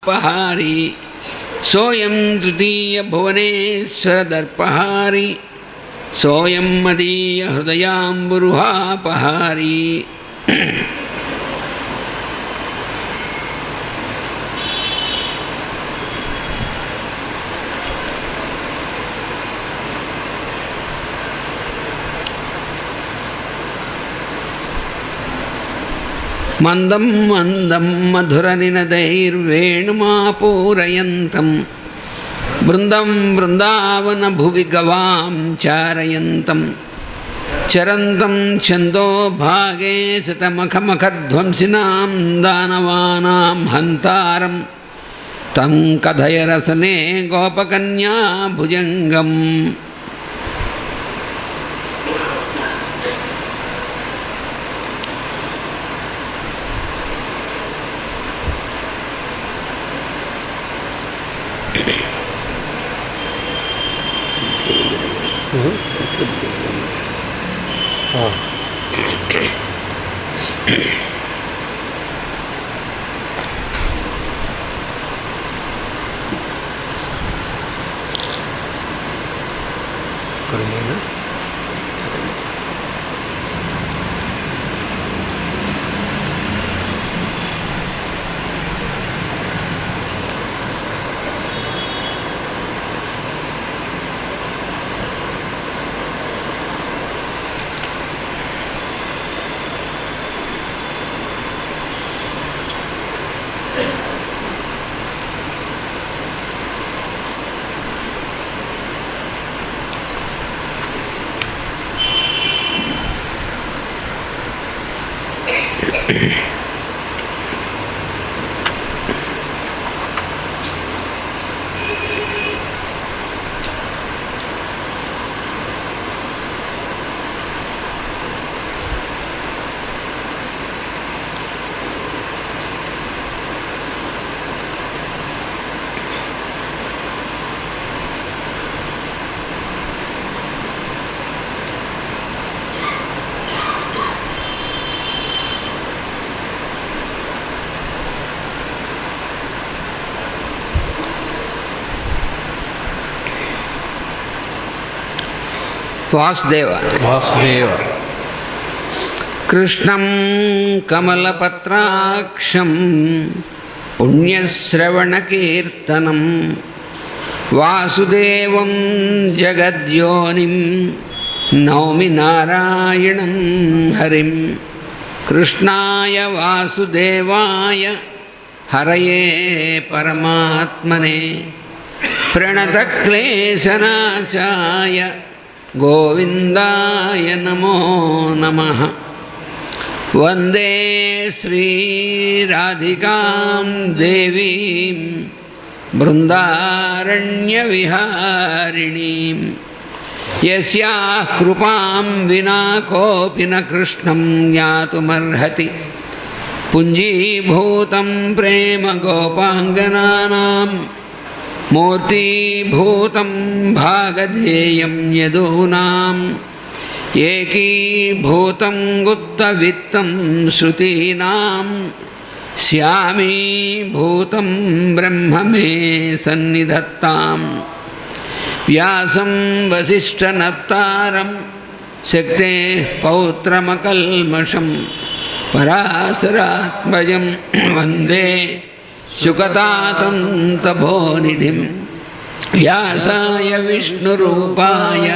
पहारी सोऽयं तृतीयभुवनेश्वरदर्पहारी सोऽयं मदीयहृदयाम्बुरुहापहारी। मंदं मंदं मधुरनिनदैर्वेणुमापूरयन्तं बृन्दं बृन्दावनभुवि गवां चारयन्तं चरन्तं छन्दोभागे शतमखमखध्वंसिनां दानवानां हन्तारं तं कथय रसने गोपकन्या भुजङ्गम्। वासुदेव वासुदेव कृष्णं कमलपत्राक्षं पुण्यश्रवणकीर्तनं वासुदेवं जगद्योनिं नौमि नारायणं हरिं। कृष्णाय वासुदेवाय हरये परमात्मने प्रणतक्लेशनाशाय गोविंदाय नमो नमः। वंदे श्रीराधिकां देवीं बृन्दारण्यविहारिणीं यस्याः कृपां विना कोऽपि न कृष्णं ज्ञातुमर्हति। पुञ्जीभूतं प्रेम गोपाङ्गनानां मूर्तिभूतं भागधेयं यदूनाम् एकीभूतं गुप्तवित्तं श्रुतीनां श्यामीभूतं ब्रह्म मे सन्निधत्तां। व्यासं वसिष्ठनत्तारं शक्तेः पौत्रमकल्मषं पराशरात्मजं वन्दे शुकतातं तपोनिधिं। व्यासाय विष्णुरूपाय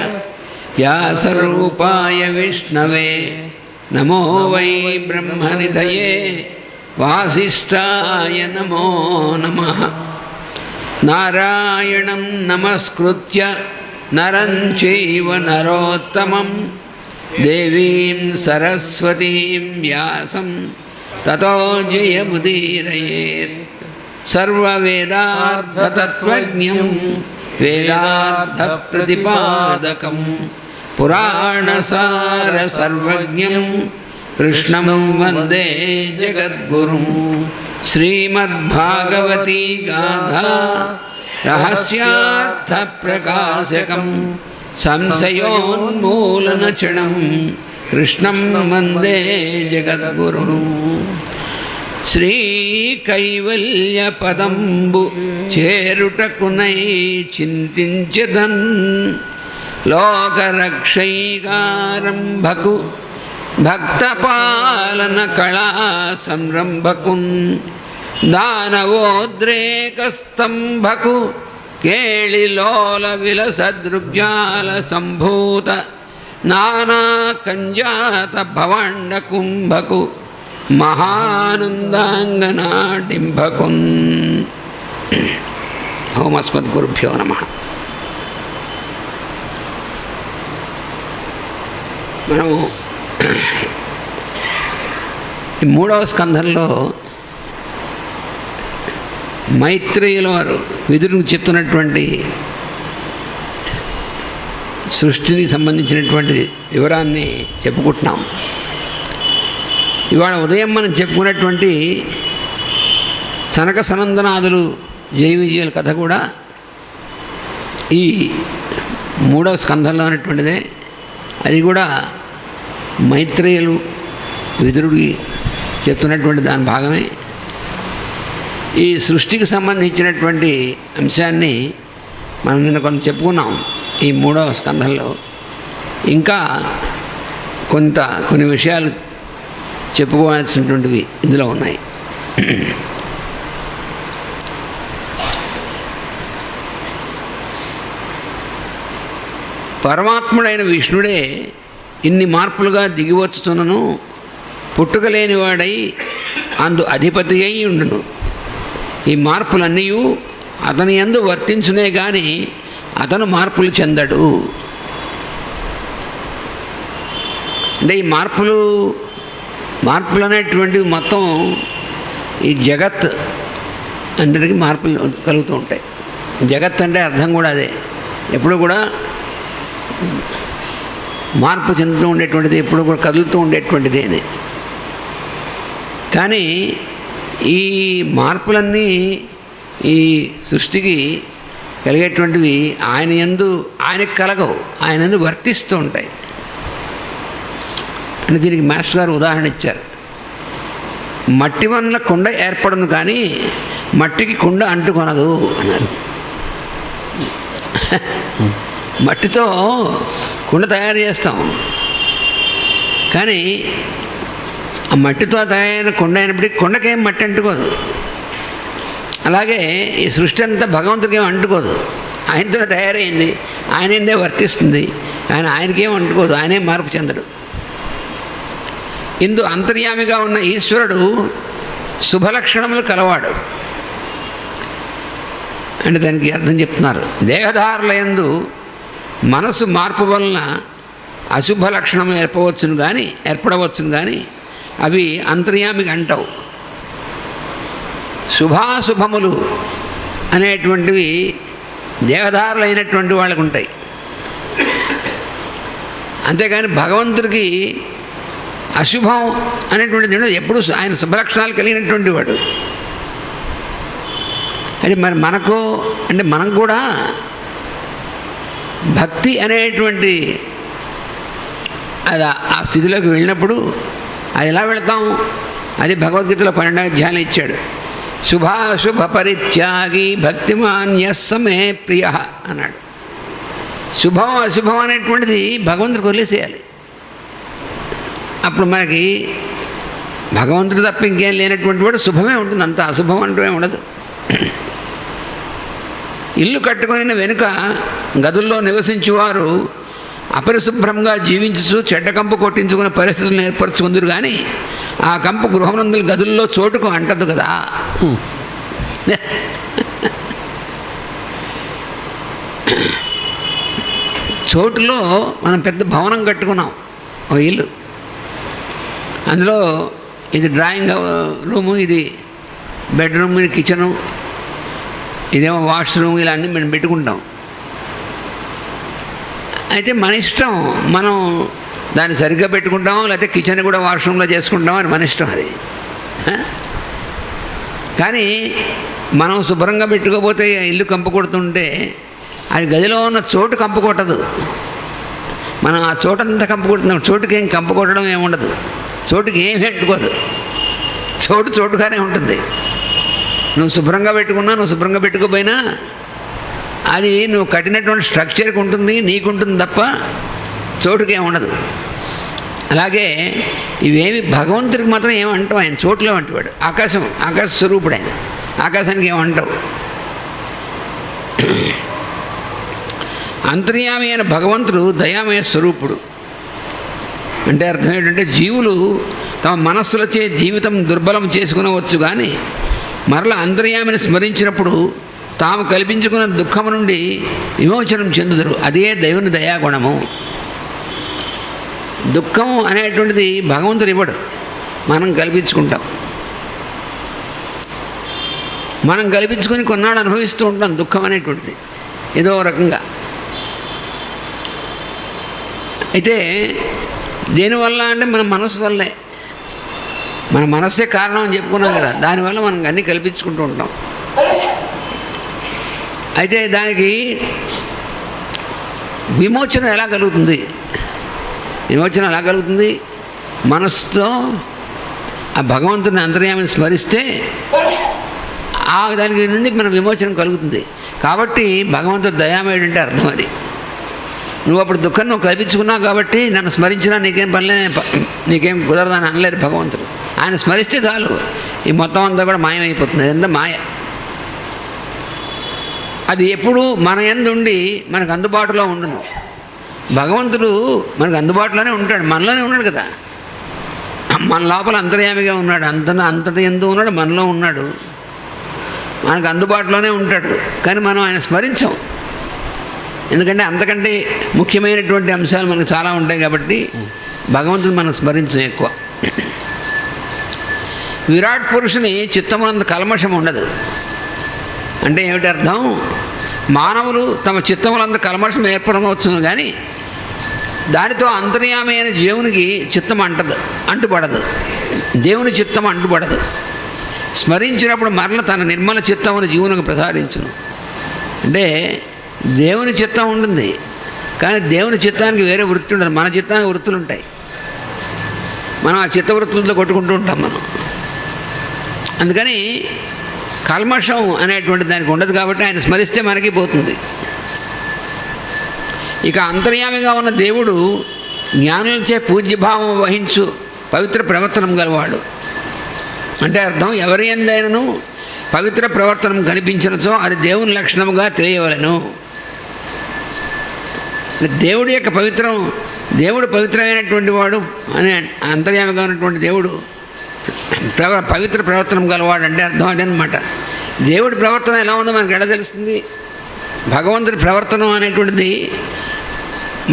व्यासरूपाय विष्णवे नमो वै ब्रह्मनिधये वासिष्ठाय नमो नमः। नारायणं नमस्कृत्य नरं चैव नरोत्तमं देवीं सरस्वतीं व्यासं ततो जयमुदीरयेत्। सर्ववेदार्थतत्त्वज्ञं वेदार्थप्रतिपादकं पुराणसारसर्वज्ञं कृष्णं वन्दे जगद्गुरुं। श्रीमद्भागवती गाथा रहस्यार्थप्रकाशकं संशयोन्मूलनचणं कृष्णं वन्दे जगद्गुरुं। శ్రీ కైవల్య పదంబు చేరుటకునై చింతించెదన్ లోకరక్షైకారంభకు భక్తపాలన కళా సంరంభకున్ దానవోద్రేకస్తంభకు కేళిలోల విలసదృగ్జాల సంభూత నానా కంజాత భవాండ కుంభకు మహానందాంగనాడింభకున్. ఓం అస్మద్గురుభ్యో నమః. మనము ఈ 3వ స్కంధంలో మైత్రేయుల వారు విదురునికి చెప్తున్నటువంటి సృష్టిని సంబంధించినటువంటి వివరాన్ని చెప్పుకుంటున్నాం. ఇవాళ ఉదయం మనం చెప్పుకున్నటువంటి సనక సనందనాదులు జయ విజయుల కథ కూడా ఈ 3వ స్కంధంలో ఉన్నటువంటిదే. అది కూడా మైత్రేయులు విదురుడికి చెప్తున్నటువంటి దాని భాగమే. ఈ సృష్టికి సంబంధించినటువంటి అంశాన్ని మనం నిన్న కొంత చెప్పుకున్నాం ఈ 3వ స్కంధంలో. ఇంకా కొన్ని విషయాలు చెప్పుకోవాల్సినటువంటివి ఇందులో ఉన్నాయి. పరమాత్ముడైన విష్ణుడే ఇన్ని మార్పులుగా దిగివచ్చుతున్నను పుట్టుకలేనివాడై అందు అధిపతి అయి ఉండును. ఈ మార్పులన్నీ అతని యందు వర్తించునే కానీ అతను మార్పులు చెందడు. అంటే ఈ మార్పులు అనేటువంటివి మొత్తం ఈ జగత్ అందరికీ మార్పులు కలుగుతూ ఉంటాయి. జగత్ అంటే అర్థం కూడా అదే, ఎప్పుడు కూడా మార్పు చెందుతూ ఉండేటువంటిది, ఎప్పుడు కూడా కదులుతూ ఉండేటువంటిది అని. కానీ ఈ మార్పులన్నీ ఈ సృష్టికి కలిగేటువంటివి ఆయనకు కలగవు, ఆయన యందు వర్తిస్తూ ఉంటాయి. అని దీనికి మాస్టర్ గారు ఉదాహరణ ఇచ్చారు. మట్టి వల్ల కుండ ఏర్పడను కానీ మట్టికి కుండ అంటుకొనదు అన్నారు. మట్టితో కుండ తయారు చేస్తాం, కానీ ఆ మట్టితో తయారైన కుండ అయినప్పటికీ కుండకేం మట్టి అంటుకోదు. అలాగే ఈ సృష్టి అంతా భగవంతుడికి ఏం అంటుకోదు, ఆయనతో తయారైంది, ఆయన ఏందే వర్తిస్తుంది, ఆయనకేం అంటుకోదు, ఆయనే మార్పు చెందడు. ఇందు అంతర్యామిగా ఉన్న ఈశ్వరుడు శుభలక్షణములు కలవాడు. అంటే దానికి అర్థం చెప్తున్నారు. దేహధారుల యందు మనసు మార్పు వలన అశుభ లక్షణములు ఏర్పడవచ్చును కానీ అవి అంతర్యామికి అంటవు. శుభాశుభములు అనేటువంటివి దేహధారులైనటువంటి వాళ్ళకు ఉంటాయి. అంతేగాని భగవంతుడికి అశుభం అనేటువంటిది ఎప్పుడు ఆయన శుభలక్షణాలు కలిగినటువంటి వాడు. అది మరి మనం కూడా భక్తి అనేటువంటి అది ఆ స్థితిలోకి వెళ్ళినప్పుడు అది ఎలా వెళతాం? అది భగవద్గీతలో 12వ అధ్యాయంలో ఇచ్చాడు. శుభాశుభ పరిత్యాగి భక్తిమాన్ యస్సమే ప్రియ అన్నాడు. శుభం అశుభం అనేటువంటిది భగవంతుడికి వదిలేసేయాలి. అప్పుడు మనకి భగవంతుడు తప్ప ఇంకేం లేనటువంటి వాడు శుభమే ఉంటుంది, అంత అశుభం అంటూ ఏమి ఉండదు. ఇల్లు కట్టుకొని వెనుక గదుల్లో నివసించేవారు అపరిశుభ్రంగా జీవించు చెడ్డ కంపు కొట్టించుకునే పరిస్థితులను ఏర్పరచుకుందరు. కానీ ఆ కంపు గృహనందుల గదుల్లో చోటుకు అంటదు కదా. చోటులో మనం పెద్ద భవనం కట్టుకున్నాం, ఒక ఇల్లు. అందులో ఇది డ్రాయింగ్ రూము, ఇది బెడ్రూమ్, ఇది కిచెను, ఇదేమో వాష్రూమ్, ఇలా అన్నీ మనం పెట్టుకుంటాం. అయితే మన ఇష్టం, మనం దాన్ని సరిగ్గా పెట్టుకుంటామో లేకపోతే కిచెన్ కూడా వాష్రూమ్లో చేసుకుంటామో అని మన ఇష్టం అది. కానీ మనం శుభ్రంగా పెట్టుకోకపోతే ఇల్లు కంపు కొడుతుంటే అది గదిలో ఉన్న చోటు కంపు కొట్టదు. మనం ఆ చోటంతా కంపు కొడుతున్నాం, చోటుకి ఏం కంపు కొట్టడం ఏముండదు, చోటుకి ఏమీ అంటుకోదు. చోటుగానే ఉంటుంది. నువ్వు శుభ్రంగా పెట్టుకున్నా, నువ్వు శుభ్రంగా పెట్టుకోపోయినా అది నువ్వు కట్టినటువంటి స్ట్రక్చర్కి ఉంటుంది, నీకుంటుంది తప్ప చోటుకేం ఉండదు. అలాగే ఇవేమి భగవంతుడికి మాత్రం ఏమంటావు, ఆయన చోట్లో వంటివాడు. ఆకాశ స్వరూపుడు ఆయన, ఆకాశానికి ఏమంటావు. అంతర్యామి అయిన భగవంతుడు దయామయ స్వరూపుడు. అంటే అర్థం ఏంటంటే జీవులు తమ మనస్సులచే జీవితం దుర్బలం చేసుకునవచ్చు, కానీ మరల అంతర్యామిని స్మరించినప్పుడు తాము కల్పించుకున్న దుఃఖం నుండి విమోచనం చెందుతారు. అదే దేవుని దయాగుణము. దుఃఖం అనేటువంటిది భగవంతుడు ఇవ్వడు, మనం కల్పించుకుంటాం. మనం కల్పించుకొని కొన్నాళ్ళు అనుభవిస్తూ ఉంటాం దుఃఖం అనేటువంటిది ఏదో రకంగా. అయితే దేనివల్ల అంటే మన మనసు వల్లే. మన మనస్సే కారణం అని చెప్పుకున్నాం కదా, దానివల్ల మనం అన్నీ కల్పించుకుంటూ ఉంటాం. అయితే దానికి విమోచన ఎలా కలుగుతుంది? విమోచన ఎలా కలుగుతుంది? మనస్సుతో ఆ భగవంతుని అంతర్యామిని స్మరిస్తే దానికి నుండి మన విమోచనం కలుగుతుంది. కాబట్టి భగవంతుడు దయామయుడు అంటే అర్థం అది. నువ్వు అప్పుడు దుఃఖం నువ్వు కల్పించుకున్నావు కాబట్టి నన్ను స్మరించినా నీకేం పనిలే, నీకేం కుదరదని అనలేదు భగవంతుడు. ఆయన స్మరిస్తే చాలు, ఈ మొత్తం అంతా కూడా మాయమైపోతుంది. అదంతా మాయ. అది ఎప్పుడు మన యందు ఉండి మనకు అందుబాటులో ఉండును. భగవంతుడు మనకు అందుబాటులోనే ఉంటాడు, మనలోనే ఉన్నాడు కదా. మన లోపల అంతర్యామిగా ఉన్నాడు, అంతటి ఎందు ఉన్నాడు, మనలో ఉన్నాడు, మనకు అందుబాటులోనే ఉంటాడు. కానీ మనం ఆయన స్మరించాం, ఎందుకంటే అంతకంటే ముఖ్యమైనటువంటి అంశాలు మనకు చాలా ఉంటాయి కాబట్టి భగవంతుని మనం స్మరించం ఎక్కువ. విరాట్ పురుషుని చిత్తమునందు కల్మషం ఉండదు అంటే ఏమిటి అర్థం? మానవులు తమ చిత్తములందు కల్మషం ఏర్పడవచ్చును, కానీ దానితో అంతర్యామి అయిన దేవునికి చిత్తం అంటుపడదు. దేవుని చిత్తం అంటుపడదు. స్మరించినప్పుడు మరల తన నిర్మల చిత్తమును జీవునికి ప్రసాదించును. అంటే దేవుని చిత్తం ఉంటుంది, కానీ దేవుని చిత్తానికి వేరే వృత్తి ఉండదు. మన చిత్తానికి వృత్తులు ఉంటాయి, మనం ఆ చిత్త వృత్తులతో కొట్టుకుంటూ ఉంటాం మనం. అందుకని కల్మషం అనేటువంటి దానికి ఉండదు కాబట్టి ఆయన స్మరిస్తే మనకి పోతుంది. ఇక అంతర్యామిగా ఉన్న దేవుడు జ్ఞానులచే పూజ్యభావం వహించు పవిత్ర ప్రవర్తనం గలవాడు. అంటే అర్థం, ఎవరి యందైనను పవిత్ర ప్రవర్తనం కనిపించినచో అది దేవుని లక్షణముగా తెలియవలెను. దేవుడి యొక్క దేవుడు పవిత్రమైనటువంటి వాడు అని అంతర్యామిగా ఉన్నటువంటి దేవుడు పవిత్ర ప్రవర్తనం గలవాడు అంటే అర్థం అదనమాట. దేవుడి ప్రవర్తన ఎలా ఉందో మనకు ఎలా తెలుస్తుంది? భగవంతుడి ప్రవర్తన అనేటువంటిది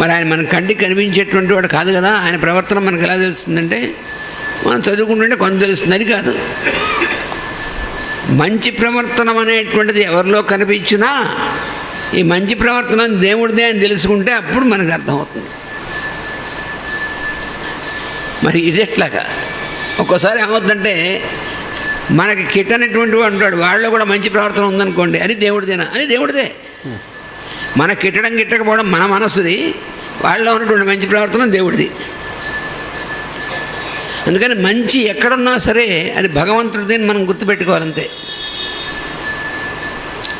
మరి ఆయన మన కంటికి కనిపించేటువంటి వాడు కాదు కదా. ఆయన ప్రవర్తన మనకు ఎలా తెలుస్తుందంటే మనం చదువుకుంటుంటే కొంత తెలుస్తుంది, అది కాదు. మంచి ప్రవర్తనం అనేటువంటిది ఎవరిలో కనిపించినా ఈ మంచి ప్రవర్తన దేవుడిదే అని తెలుసుకుంటే అప్పుడు మనకు అర్థమవుతుంది. మరి ఇది ఎట్లాగా? ఒక్కోసారి ఏమవుతుందంటే మనకి కిట్టనటువంటి వాడు ఉంటాడు, వాళ్ళలో కూడా మంచి ప్రవర్తన ఉందనుకోండి, అది దేవుడిదేనా? అది దేవుడిదే. మన గిట్టకపోవడం మన మనసుది, వాళ్ళలో ఉన్నటువంటి మంచి ప్రవర్తన దేవుడిది. అందుకని మంచి ఎక్కడున్నా సరే అది భగవంతుడిది అని మనం గుర్తుపెట్టుకోవాలంతే.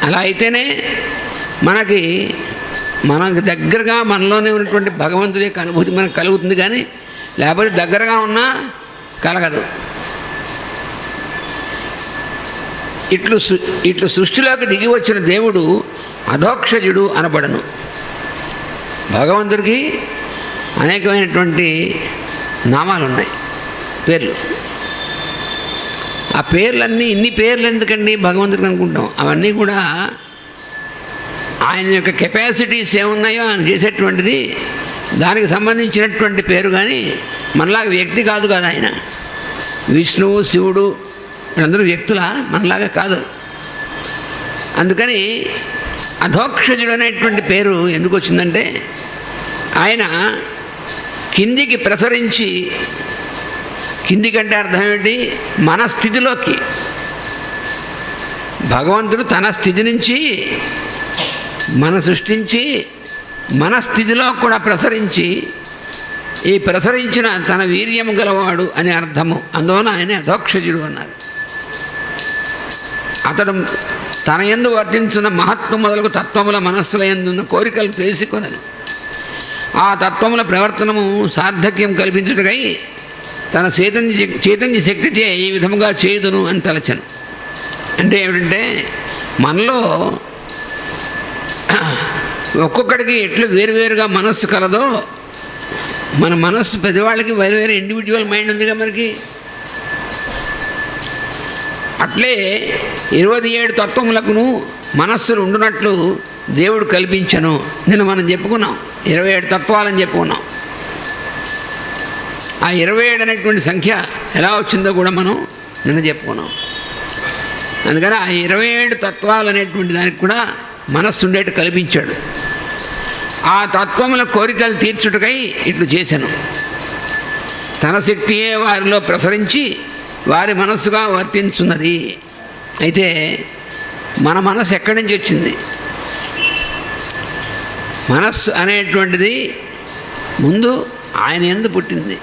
అలా అయితేనే మనకు దగ్గరగా మనలోనే ఉన్నటువంటి భగవంతుడి యొక్క అనుభూతి మనకు కలుగుతుంది, కానీ లేకపోతే దగ్గరగా ఉన్నా కలగదు. ఇట్లు సృష్టిలోకి దిగి వచ్చిన దేవుడు అధోక్షజుడు అనబడను. భగవంతుడికి అనేకమైనటువంటి నామాలు ఉన్నాయి, పేర్లు. ఆ పేర్లన్నీ, ఇన్ని పేర్లు ఎందుకండి భగవంతుడికి అనుకుంటాం? అవన్నీ కూడా ఆయన యొక్క కెపాసిటీస్ ఏమున్నాయో ఆయన చేసేటువంటిది దానికి సంబంధించినటువంటి పేరు, కానీ మనలాగా వ్యక్తి కాదు కదా. ఆయన విష్ణువు, శివుడు వీళ్ళందరూ వ్యక్తుల, మనలాగా కాదు. అందుకని అధోక్షజుడు అనేటువంటి పేరు ఎందుకు వచ్చిందంటే ఆయన కిందికి ప్రసరించి, కిందికంటే అర్థం ఏంటి? మన స్థితిలోకి. భగవంతుడు తన స్థితి నుంచి మన సృష్టించి మన స్థితిలో కూడా ప్రసరించి ఈ ప్రసరించిన తన వీర్యము గలవాడు అని అర్థము. అందువలన ఆయన అధోక్షజుడు అన్నారు. అతడు తన యందు వర్తించిన మహత్వం మొదలకు తత్వముల మనస్సుల యందున్న కోరికలు తెలుసుకొనను. ఆ తత్వముల ప్రవర్తనము సార్థక్యం కల్పించుటకై తన చైతన్య శక్తిచే ఈ విధముగా చేయుదును అని తలచను. అంటే ఏమిటంటే, మనలో ఒక్కొక్కడికి ఎట్లు వేరువేరుగా మనస్సు కలదో, మన మనస్సు ప్రతివాళ్ళకి వేరు ఇండివిజువల్ మైండ్ ఉందిగా మనకి. అట్లే 27 తత్వములకును మనస్సులు ఉండునట్లు దేవుడు కల్పించను. నిన్న మనం చెప్పుకున్నాం 27 తత్వాలని చెప్పుకున్నాం. ఆ 27 అనేటువంటి సంఖ్య ఎలా వచ్చిందో కూడా మనం నిన్న చెప్పుకున్నాం. అందుకని ఆ 27 తత్వాలు అనేటువంటి దానికి కూడా మనస్సు ఉండేట్టు కల్పించాడు. ఆ తత్వముల కోరికలు తీర్చుటకై ఇట్లు చేశాను. తన శక్తియే వారిలో ప్రసరించి వారి మనస్సుగా వర్తించున్నది. అయితే మన మనస్సు ఎక్కడి నుంచి వచ్చింది? మనస్సు అనేటువంటిది ముందు ఆయన యందు పుట్టింది.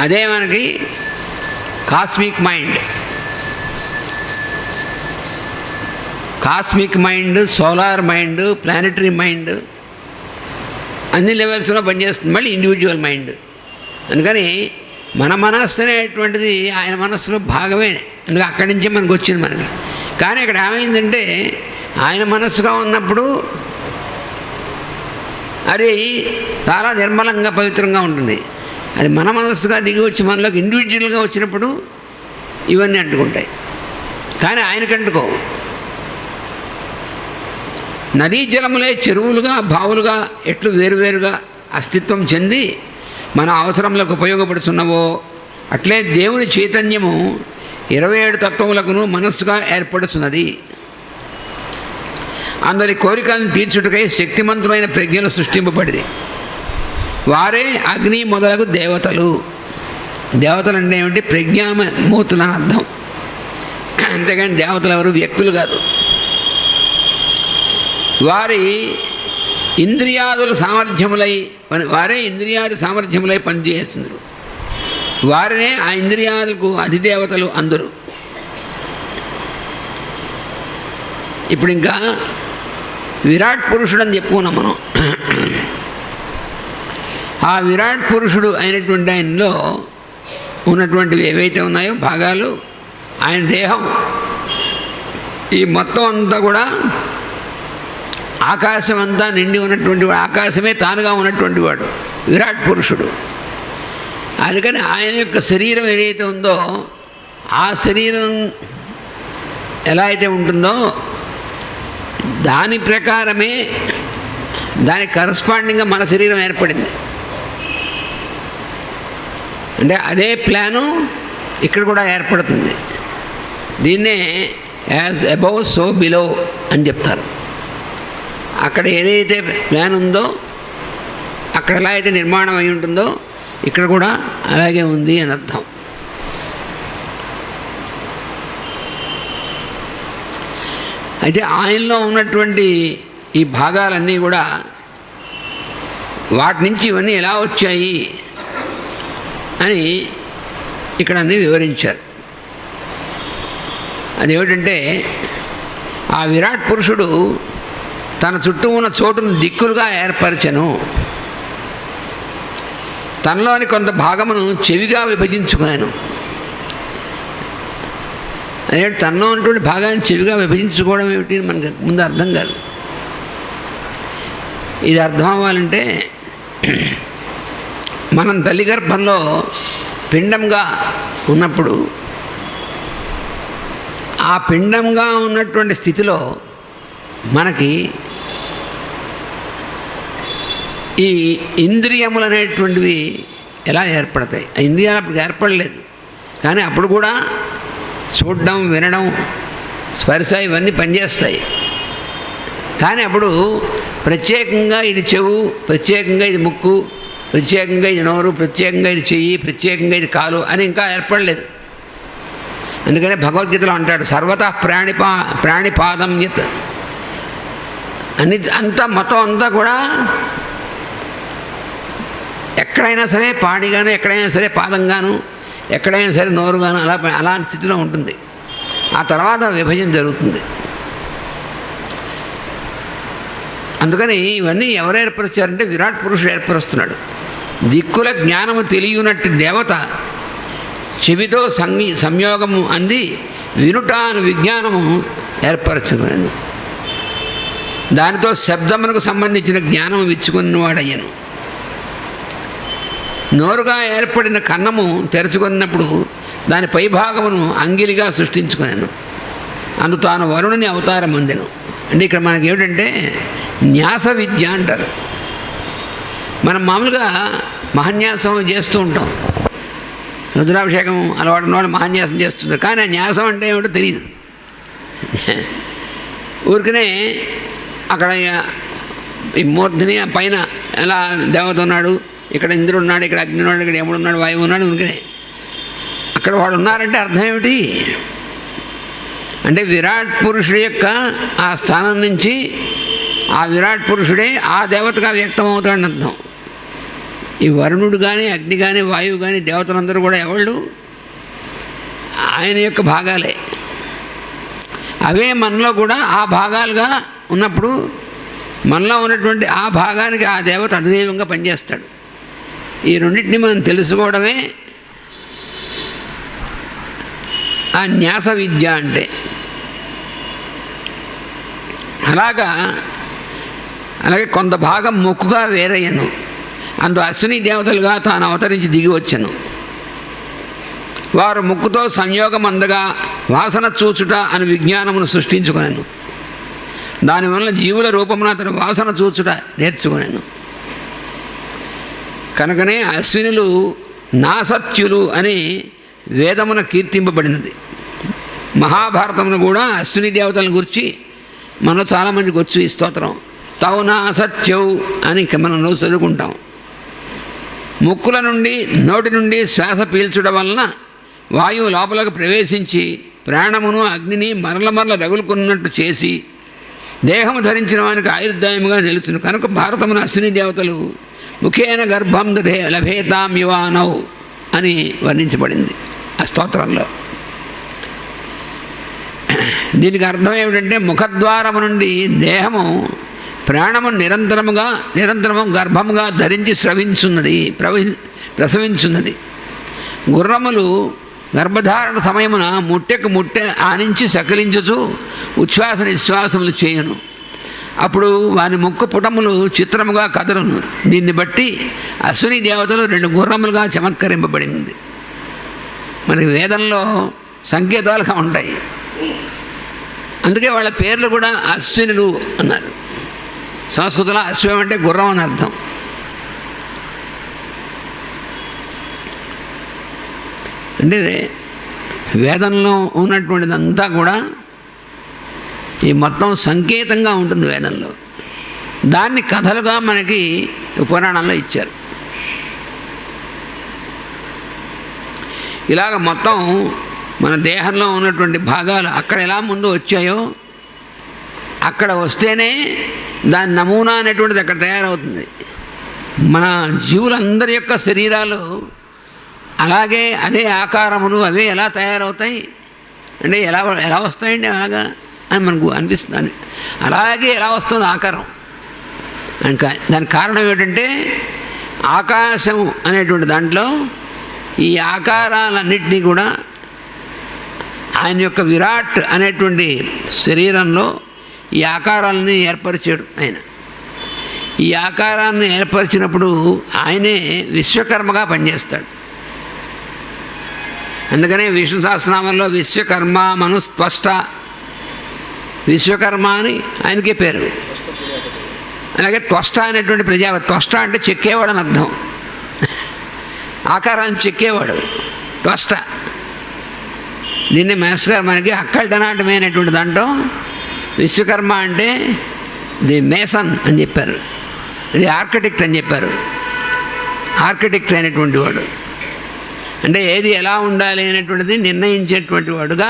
అదే మనకి cosmic mind. Cosmic mind, solar mind, planetary mind అన్ని లెవెల్స్లో పనిచేస్తుంది. మళ్ళీ ఇండివిజువల్ మైండ్. అందుకని మన మనస్సు అనేటువంటిది ఆయన మనస్సులో భాగమే. అందుకే అక్కడి నుంచే మనకు వచ్చింది మనకి. కానీ ఇక్కడ ఏమైందంటే, ఆయన మనస్సుగా ఉన్నప్పుడు అది చాలా నిర్మలంగా పవిత్రంగా ఉంటుంది. అది మన మనస్సుగా దిగి వచ్చి మనలోకి ఇండివిజువల్గా వచ్చినప్పుడు ఇవన్నీ అంటుకుంటాయి. కానీ ఆయనకు అంటుకోవు. నదీ జలములే చెరువులుగా బావులుగా ఎట్లు వేరువేరుగా అస్తిత్వం చెంది మన అవసరములకు ఉపయోగపడుతున్నవో, అట్లే దేవుని చైతన్యము 27 తత్వములకును మనస్సుగా ఏర్పడుతున్నది. అందరి కోరికలను తీర్చుటకై శక్తిమంతులైన ప్రజ్ఞలు సృష్టింపబడింది. వారే అగ్ని మొదలగు దేవతలు. దేవతలు అంటే ఏమిటి? ప్రజ్ఞామూర్తులని అర్థం. అంతేగాని దేవతలు ఎవరు వ్యక్తులు కాదు. వారే ఇంద్రియాది సామర్థ్యములై పనిచేస్తున్నారు. వారినే ఆ ఇంద్రియాలకు అధిదేవతలు అందరూ. ఇప్పుడు ఇంకా విరాట్ పురుషుడు అని చెప్పుకున్నాం మనం. ఆ విరాట్ పురుషుడు అయినటువంటి ఆయనలో ఉన్నటువంటివి ఏవైతే ఉన్నాయో భాగాలు, ఆయన దేహం, ఈ మొత్తం అంతా కూడా ఆకాశం అంతా నిండి ఉన్నటువంటి వాడు, ఆకాశమే తానుగా ఉన్నటువంటి వాడు విరాట్ పురుషుడు. అందుకని ఆయన యొక్క శరీరం ఏదైతే ఉందో, ఆ శరీరం ఎలా అయితే ఉంటుందో దాని ప్రకారమే, దానికి కరస్పాండింగ్గా మన శరీరం ఏర్పడింది. అంటే అదే ప్లాను ఇక్కడ కూడా ఏర్పడుతుంది. దీన్నే యాజ్ అబౌవ్ సో బిలో అని చెప్తారు. అక్కడ ఏదైతే ప్లాన్ ఉందో, అక్కడ ఎలా అయితే నిర్మాణం అయి ఉంటుందో ఇక్కడ కూడా అలాగే ఉంది అని అర్థం. అయితే ఆయనలో ఉన్నటువంటి ఈ భాగాలన్నీ కూడా వాటి నుంచి ఇవన్నీ ఎలా వచ్చాయి అని ఇక్కడ అన్నీ వివరించారు. అదేమిటంటే, ఆ విరాట్ పురుషుడు తన చుట్టూ ఉన్న చోటును దిక్కులుగా ఏర్పరచను. తనలోని కొంత భాగమును చెవిగా విభజించుకున్నాను. అదే తనలో ఉన్నటువంటి భాగాన్ని చెవిగా విభజించుకోవడం ఏమిటి మనకు ముందు అర్థం కాదు. ఇది అర్థం అవ్వాలంటే మనం తల్లి గర్భంలో పిండంగా ఉన్నప్పుడు ఆ పిండంగా ఉన్నటువంటి స్థితిలో మనకి ఈ ఇంద్రియములు అనేటువంటివి ఎలా ఏర్పడతాయి? ఆ ఇంద్రియాలు అప్పుడు ఏర్పడలేదు, కానీ అప్పుడు కూడా చూడడం, వినడం, స్పర్శ ఇవన్నీ పనిచేస్తాయి. కానీ అప్పుడు ప్రత్యేకంగా ఇది చెవు, ప్రత్యేకంగా ఇది ముక్కు, ప్రత్యేకంగా ఇది నోరు, ప్రత్యేకంగా ఇది చెయ్యి, ప్రత్యేకంగా ఇది కాలు అని ఇంకా ఏర్పడలేదు. అందుకనే భగవద్గీతలో అంటాడు, సర్వతః ప్రాణిపాదం యత్. అంతా మొత్తం అంతా కూడా ఎక్కడైనా సరే పాడిగాను, ఎక్కడైనా సరే పాదంగాను, ఎక్కడైనా సరే నోరుగాను, అలాంటి స్థితిలో ఉంటుంది. ఆ తర్వాత విభజన జరుగుతుంది. అందుకని ఇవన్నీ ఎవరు ఏర్పరిచారంటే విరాట్ పురుషుడు ఏర్పరుస్తున్నాడు. దిక్కుల జ్ఞానము తెలియనట్టు దేవత చెవితో సంయోగము అంది వినుట అని విజ్ఞానము ఏర్పరచుకున్నాను. దానితో శబ్దమునకు సంబంధించిన జ్ఞానము విచ్చుకున్నవాడయ్యను. నోరుగా ఏర్పడిన కన్నము తెరుచుకున్నప్పుడు దాని పైభాగమును అంగిలిగా సృష్టించుకున్నాను. అందు తాను వరుణుని అవతారం పొందెను. అంటే ఇక్కడ మనకి ఏమిటంటే న్యాస విద్య అంటారు. మనం మామూలుగా మహాన్యాసం చేస్తూ ఉంటాం. రుద్రాభిషేకం అలవాటు వాళ్ళు మహాన్యాసం చేస్తుంటారు. కానీ ఆ న్యాసం అంటే ఏమిటో తెలియదు. ఊరికనే అక్కడ ఈ మూర్తిని పైన ఎలా దేవత ఉన్నాడు, ఇక్కడ ఇంద్రుడు ఉన్నాడు, ఇక్కడ అగ్ని ఉన్నాడు, ఇక్కడ యముడు ఉన్నాడు, వాయువు ఉన్నాడు, ఊరికనే అక్కడ వాడు ఉన్నారంటే అర్థం ఏమిటి అంటే విరాట్ పురుషుడి యొక్క ఆ స్థానం నుంచి ఆ విరాట్ పురుషుడే ఆ దేవతగా వ్యక్తం అవుతాడని అర్థం. ఈ వరుణుడు కానీ, అగ్ని కానీ, వాయువు కానీ దేవతలందరూ కూడా ఎవళ్ళు ఆయన యొక్క భాగాలే. అవే మనలో కూడా ఆ భాగాలుగా ఉన్నప్పుడు మనలో ఉన్నటువంటి ఆ భాగానికి ఆ దేవత అధిదైవంగా పనిచేస్తాడు. ఈ రెండింటిని మనం తెలుసుకోవడమే ఆ న్యాస విద్య అంటే. అలాగే కొంత భాగం మొక్కుగా వేరయ్యను. అందు అశ్విని దేవతలుగా తాను అవతరించి దిగి వచ్చను. వారు ముక్కుతో సంయోగం అందగా వాసన చూచుట అని విజ్ఞానమును సృష్టించుకున్నాను. దానివల్ల జీవుల రూపమున అతను వాసన చూచుట నేర్చుకున్నాను. కనుకనే అశ్వినులు నాసత్యులు అని వేదమున కీర్తింపబడినది. మహాభారతమును కూడా అశ్విని దేవతలను గురించి మనలో చాలామందికి వచ్చు ఈ స్తోత్రం. తౌ నాసత్యౌ అని మనం రోజు చదువుకుంటాం. ముక్కుల నుండి నోటి నుండి శ్వాస పీల్చడం వలన వాయువు లోపలకు ప్రవేశించి ప్రాణమును అగ్నిని మరల రగులుకున్నట్టు చేసి దేహము ధరించిన వానికి ఆయుర్దాయముగా నిలుచును. కనుక భారతమున అశ్విని దేవతలు ముఖేన గర్భం దధే లభేతాం యువానౌ అని వర్ణించబడింది ఆ స్తోత్రంలో. దీనికి అర్థం ఏమిటంటే ముఖద్వారము నుండి దేహము ప్రాణము నిరంతరము గర్భముగా ధరించి ప్రసవించున్నది. గుర్రములు గర్భధారణ సమయమున ముట్టె ఆనించి సకిలించుచు ఉచ్ఛ్వాస నిశ్వాసములు చేయును. అప్పుడు వాని ముక్కు పుటములు చిత్రముగా కదలును. దీన్ని బట్టి అశ్విని దేవతలు 2 గుర్రములుగా చమత్కరింపబడింది. మనకి వేదంలో సంకేతాలుగా ఉంటాయి. అందుకే వాళ్ళ పేర్లు కూడా అశ్వినులు అన్నారు. సంస్కృతంలో అశ్వం అంటే గుర్రం అని అర్థం. అంటే వేదంలో ఉన్నటువంటిదంతా కూడా ఈ మొత్తం సంకేతంగా ఉంటుంది వేదంలో. దాన్ని కథలుగా మనకి పురాణంలో ఇచ్చారు. ఇలాగ మొత్తం మన దేహంలో ఉన్నటువంటి భాగాలు అక్కడ ఎలా ముందు వచ్చాయో అక్కడ వస్తేనే దాని నమూనా అనేటువంటిది అక్కడ తయారవుతుంది. మన జీవులందరి యొక్క శరీరాలు అలాగే అదే ఆకారములు అవే ఎలా తయారవుతాయి అంటే ఎలా వస్తాయండి అలాగా అని మనకు అనిపిస్తుంది. అలాగే ఎలా వస్తుంది ఆకారం దానికి కారణం ఏంటంటే ఆకాశం అనేటువంటి దాంట్లో ఈ ఆకారాలన్నింటినీ కూడా ఆయన యొక్క విరాట్ అనేటువంటి శరీరంలో ఈ ఆకారాలని ఏర్పరిచాడు ఆయన. ఈ ఆకారాన్ని ఏర్పరిచినప్పుడు ఆయనే విశ్వకర్మగా పనిచేస్తాడు. అందుకనే విష్ణు సహస్రనామంలో విశ్వకర్మ మనుస్త్వష్ట విశ్వకర్మ అని ఆయనకే పేరు. అలాగే త్వష్ట అనేటువంటి ప్రజాపతి. త్వష్ట అంటే చెక్కేవాడు అని అర్థం. ఆకారాన్ని చెక్కేవాడు త్వష్ట. దీన్ని మాస్టర్ గారు మనకి అక్కల్టనాటమే అనేటువంటి దాంట్లో విశ్వకర్మ అంటే ది మేసన్ అని చెప్పారు, ఇది ఆర్కిటెక్ట్ అని చెప్పారు. ఆర్కిటెక్ట్ అయినటువంటి వాడు అంటే ఏది ఎలా ఉండాలి అనేటువంటిది నిర్ణయించేటువంటి వాడుగా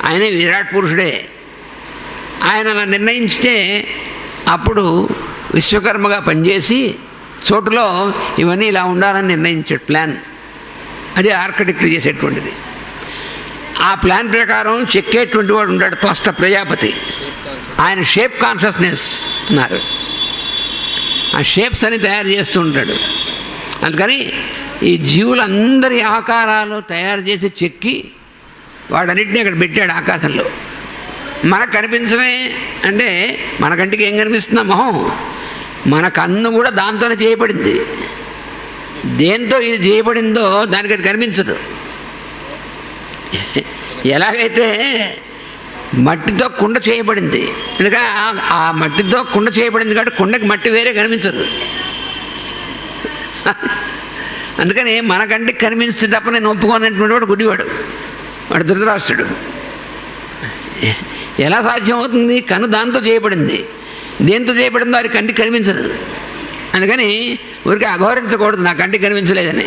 ఆయనే విరాట్ పురుషుడే. ఆయన అలా నిర్ణయించితే అప్పుడు విశ్వకర్మగా పనిచేసి చోటులో ఇవన్నీ ఇలా ఉండాలని నిర్ణయించాడు ప్లాన్. అదే ఆర్కిటెక్ట్ చేసేటువంటిది. ఆ ప్లాన్ ప్రకారం చెక్కేటువంటి వాడు ఉంటాడు త్వష్ట ప్రజాపతి. ఆయన షేప్ కాన్షియస్నెస్ అన్నారు. ఆ షేప్స్ అని తయారు చేస్తూ ఉంటాడు. అందుకని ఈ జీవులందరి ఆకారాలు తయారు చేసి చెక్కి వాడన్నిటిని అక్కడ పెట్టాడు ఆకాశంలో. మనకు కనిపించమే అంటే మన కంటికి ఏం కనిపిస్తుందా? మొహం. మన కన్ను కూడా దాంతోనే చేయబడింది. దేంతో ఇది చేయబడిందో దానికి అది కనిపించదు. ఎలాగైతే మట్టితో కుండ చేయబడింది, ఎందుకంటే ఆ మట్టితో కుండ చేయబడింది కాబట్టి కుండకి మట్టి వేరే కనిపించదు. అందుకని మన కంటికి కనిపిస్తే తప్ప నేను ఒప్పుకోనటువంటి వాడు గుడ్డివాడు, వాడు ధృతరాష్ట్రుడు. ఎలా సాధ్యమవుతుంది? కన్ను దాంతో చేయబడింది, దేంతో చేయబడిందో అది కంటికి కనిపించదు. అందుకని ఊరికి అఘోరించకూడదు నా కంటికి కనిపించలేదని.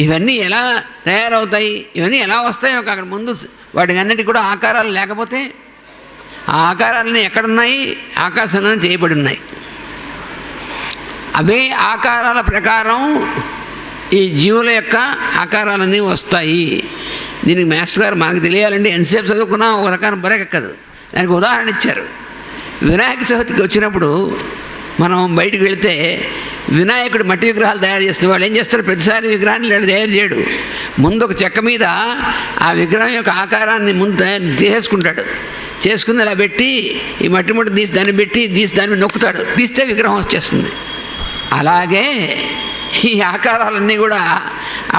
ఇవన్నీ ఎలా తయారవుతాయి, ఇవన్నీ ఎలా వస్తాయో అక్కడ ముందు వాటికి అన్నిటికీ కూడా ఆకారాలు లేకపోతే ఆ ఆకారాలని ఎక్కడున్నాయి? ఆకాశంలో చేయబడి ఉన్నాయి. అవే ఆకారాల ప్రకారం ఈ జీవుల యొక్క ఆకారాలన్నీ వస్తాయి. దీనికి మాస్టర్ గారు మనకు తెలియాలంటే ఎంతసేపు చదువుకున్నా ఒక రకాన్ని బరెక్కదు. దానికి ఉదాహరణ ఇచ్చారు. వినాయక చవితికి వచ్చినప్పుడు మనం బయటికి వెళితే వినాయకుడు మట్టి విగ్రహాలు తయారు చేస్తే వాళ్ళు ఏం చేస్తారు? ప్రతిసారి విగ్రహాన్ని తయారు చేయడు. ముందు ఒక చెక్క మీద ఆ విగ్రహం యొక్క ఆకారాన్ని ముందు చేసుకుంటాడు. చేసుకుని అలా పెట్టి ఈ మట్టి ముట్ట తీసి దాన్ని పెట్టి దాన్ని నొక్కుతాడు. తీస్తే విగ్రహం వచ్చేస్తుంది. అలాగే ఈ ఆకారాలన్నీ కూడా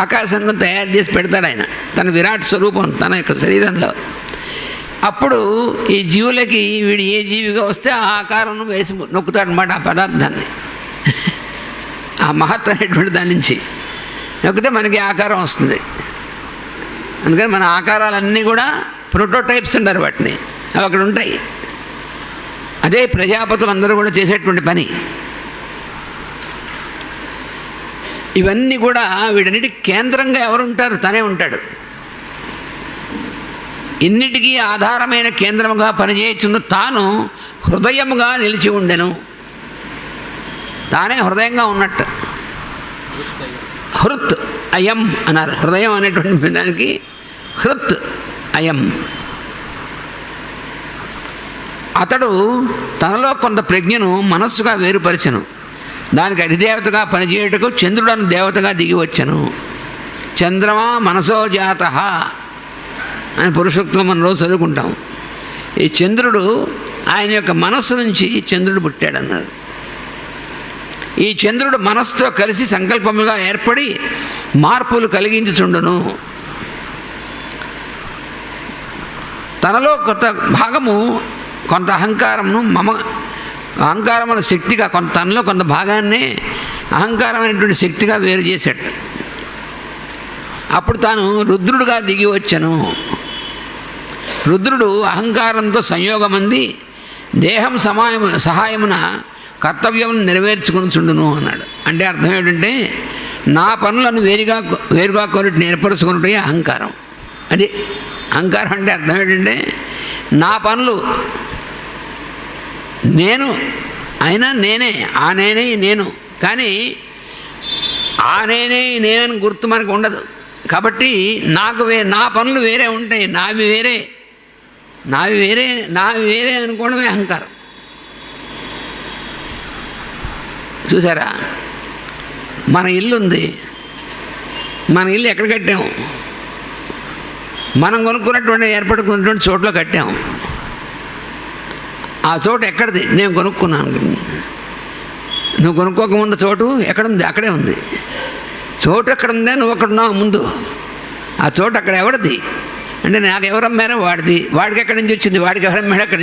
ఆకాశంలో తయారు చేసి పెడతాడు ఆయన, తన విరాట్ స్వరూపం తన యొక్క శరీరంలో. అప్పుడు ఈ జీవులకి వీడు ఏ జీవిగా వస్తే ఆ ఆకారం వేసి నొక్కుతాడు అన్నమాట. ఆ పదార్థాన్ని, ఆ మహత్ అనేటువంటి దాని నుంచి నొక్కితే మనకి ఆకారం వస్తుంది. అందుకని మన ఆకారాలన్నీ కూడా ప్రోటోటైప్స్ అంటారు వాటిని, అవి అక్కడ ఉంటాయి. అదే ప్రజాపతులు అందరూ కూడా చేసేటువంటి పని. ఇవన్నీ కూడా వీటన్నిటికి కేంద్రంగా ఎవరుంటారు? తనే ఉంటాడు. ఇన్నిటికీ ఆధారమైన కేంద్రముగా పనిచేయుచున్న తాను హృదయముగా నిలిచి ఉండెను. తానే హృదయంగా ఉన్నట్టు. హృత్ అయం అన్నారు. హృదయం అనేటువంటి దానికి హృత్ అయం. అతడు తనలో కొంత ప్రజ్ఞను మనస్సుగా వేరుపరచెను. దానికి అధిదేవతగా పనిచేయుటకు చంద్రుడను దేవతగా దిగి వచ్చెను. చంద్రమా మనసో జాత అని పురుషోక్తం మనం రోజు చదువుకుంటాం. ఈ చంద్రుడు ఆయన యొక్క మనస్సు నుంచి చంద్రుడు పుట్టాడన్నారు. ఈ చంద్రుడు మనస్సుతో కలిసి సంకల్పముగా ఏర్పడి మార్పులు కలిగించుచుండును. తనలో కొంత భాగము కొంత అహంకారమును అహంకారం అనే శక్తిగా తనలో కొంత భాగాన్ని అహంకారం అనేటువంటి శక్తిగా వేరు చేశాడు. అప్పుడు తాను రుద్రుడుగా దిగి వచ్చాను. రుద్రుడు అహంకారంతో సంయోగమంది దేహం సహాయమున కర్తవ్యమును నెరవేర్చుకొనుచుండును అన్నాడు. అంటే అర్థం ఏంటంటే నా పనులను వేరుగా కొన్నిటిని ఏర్పరచుకున్నట్టు అహంకారం. అది అహంకారం అంటే అర్థం ఏంటంటే నా పనులు నేను అయినా నేనే, ఆ నేనే నేను, కానీ ఆ నేనే నేనని గుర్తు మనకు ఉండదు. కాబట్టి నా పనులు వేరే ఉంటాయి, నావి వేరే అనుకోవడమే అహంకారం. చూసారా, మన ఇల్లు ఉంది. మన ఇల్లు ఎక్కడ కట్టాము? మనం కొనుక్కున్నటువంటి ఏర్పడుకున్నటువంటి చోట్ల కట్టాము. ఆ చోటు ఎక్కడిది? నేను కొనుక్కున్నాను. నువ్వు కొనుక్కోకముందు చోటు ఎక్కడుంది? అక్కడే ఉంది. చోటు ఎక్కడుందే, నువ్వు అక్కడున్నావు ముందు. ఆ చోటు అక్కడ ఎవరిది అంటే నాకు ఎవరమ్మారో వాడిది. వాడికి ఎక్కడి నుంచి వచ్చింది? వాడికి ఎవరమ్మాడో అక్కడి